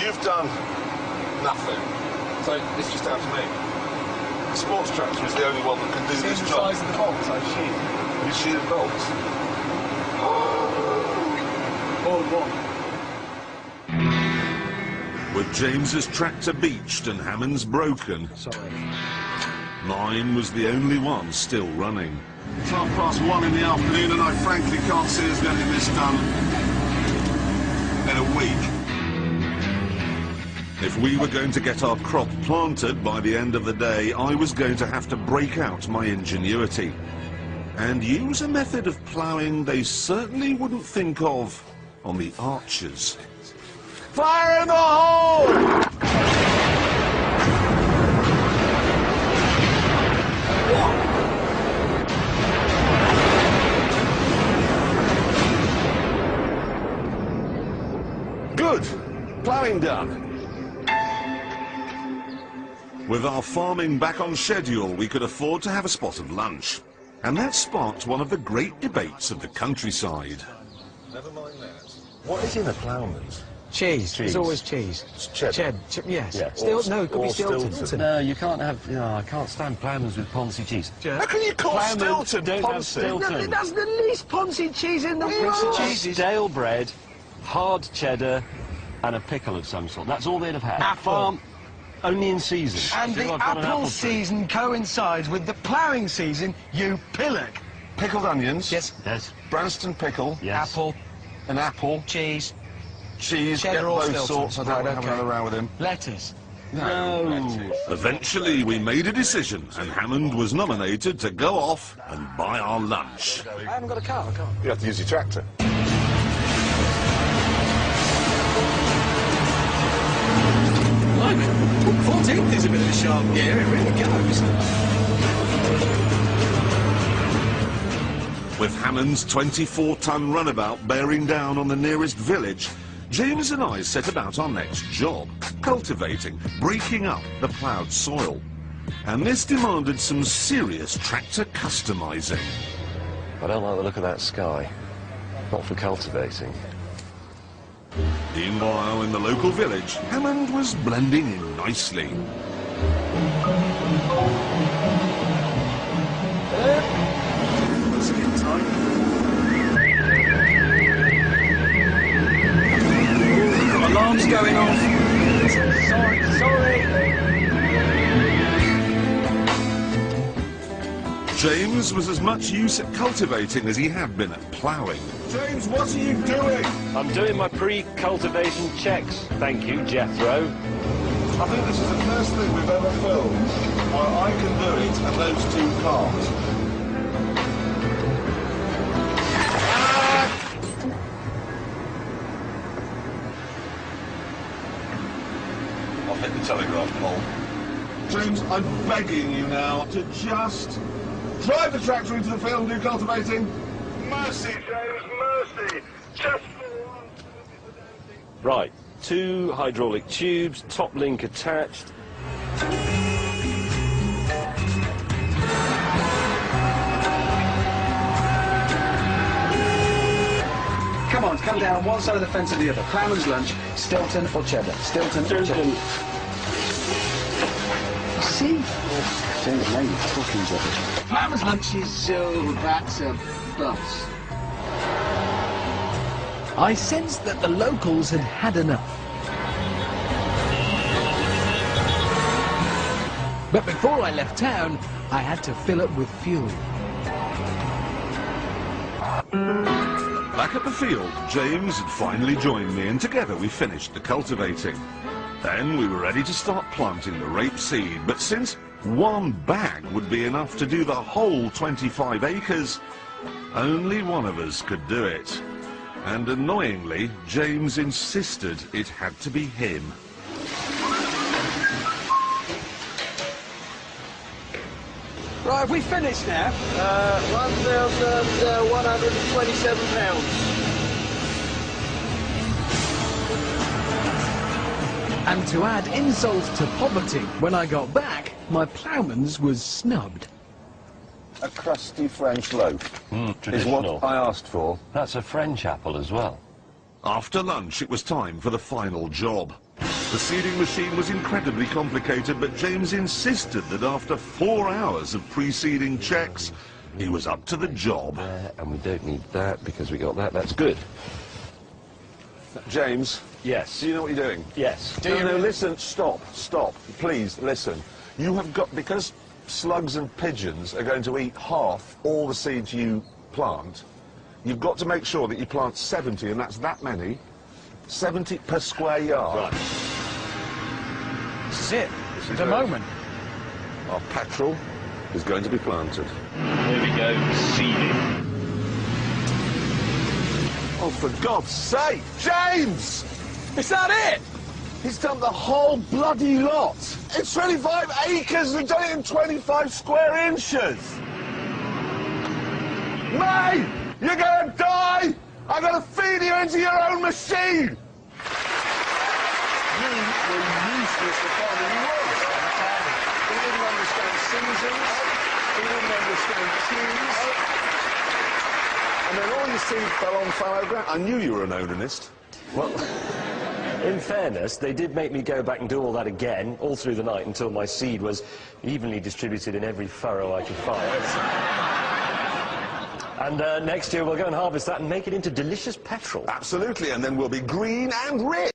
You've done nothing. So it's just down to me. The sports tractor is the only one that can do this job. The size of the bolts, I assume. You see the bolts? All one. With James's tractor beached and Hammond's broken, Sorry. mine was the only one still running. It's 1:30 in the afternoon and I frankly can't see us getting this done in a week. If we were going to get our crop planted by the end of the day, I was going to have to break out my ingenuity and use a method of ploughing they certainly wouldn't think of on the Archers. Fire in the hole! Good. Ploughing done. With our farming back on schedule, we could afford to have a spot of lunch. And that sparked one of the great debates of the countryside. Never mind that. What is in a ploughman's? Cheese. It's always cheese. It's cheddar. Yes. Yeah. No, it could be Stilton. No, you can't have... No, I can't stand ploughman's with Ponzi cheese. How can you call Ploughman Stilton don't have Ponzi? Stilton. That's the least Ponzi cheese in the world. Cheese, stale bread, hard cheddar, and a pickle of some sort. That's all they'd have had. Apple. Farm, only in season. And the I've got an apple tree. season coincides with the ploughing season, you pillock. Pickled onions. Yes. Yes. Branston pickle. Yes. Apple, An apple. cheese, Cheese. cheddar Get or those Stilton. sorts. I don't want to have another row with him. lettuce. No. Eventually, we made a decision, and Hammond was nominated to go off and buy our lunch. I haven't got a car, I can't. You have to use your tractor. Blimey, 14th is a bit of a sharp gear, it really goes. With Hammond's 24-ton runabout bearing down on the nearest village, James and I set about our next job, cultivating, breaking up the ploughed soil. And this demanded some serious tractor customizing. I don't like the look of that sky. Not for cultivating. Meanwhile, in the local village, Hammond was blending in nicely. That's a good time. Alarm's going off. Sorry. James was as much use at cultivating as he had been at ploughing. James, what are you doing? I'm doing my pre-cultivation checks. Thank you, Jethro. I think this is the first thing we've ever filmed where I can do it and those two can't. I'll hit the telegraph pole. James, I'm begging you now to just drive the tractor into the field and do cultivating. Mercy, James, mercy. Just for once. Right, 2 hydraulic tubes, top link attached. Come on, come down one side of the fence or the other. Ploughman's lunch, Stilton or cheddar? Stilton or cheddar? See? James, now you're talking to it. Ploughman's lunch is so... that's a bus. I sensed that the locals had had enough. But before I left town, I had to fill up with fuel. Back at the field, James had finally joined me, and together we finished the cultivating. Then we were ready to start planting the rapeseed, but since one bag would be enough to do the whole 25 acres, only one of us could do it. And annoyingly, James insisted it had to be him. Right, have we finished now? 1,127 pounds. And to add insult to poverty, when I got back, my ploughman's was snubbed. A crusty French loaf is Traditional. what I asked for. That's a French apple as well. After lunch, it was time for the final job. The seeding machine was incredibly complicated, but James insisted that after 4 hours of pre-seeding checks, he was up to the job. And we don't need that because we got that. That's good. James? Yes. Do you know what you're doing? Yes. No, listen, stop, please, listen. You have got, because slugs and pigeons are going to eat half all the seeds you plant, you've got to make sure that you plant 70, and that's that many, 70 per square yard. Right. This is it. This is The it. moment. Our petrol is going to be planted. Here we go, seeding. Oh, for God's sake, James! Is that it? He's done the whole bloody lot. It's 25 acres, we've done it in 25 square inches. May, you're gonna die! I'm gonna feed you into your own machine! You were useless the farmer he was. He didn't understand seasons, he didn't understand trees. And then all your seed fell on fallow ground. I knew you were an onanist. Well, in fairness, they did make me go back and do all that again, all through the night, until my seed was evenly distributed in every furrow I could find. And next year we'll go and harvest that and make it into delicious petrol. Absolutely, and then we'll be green and rich.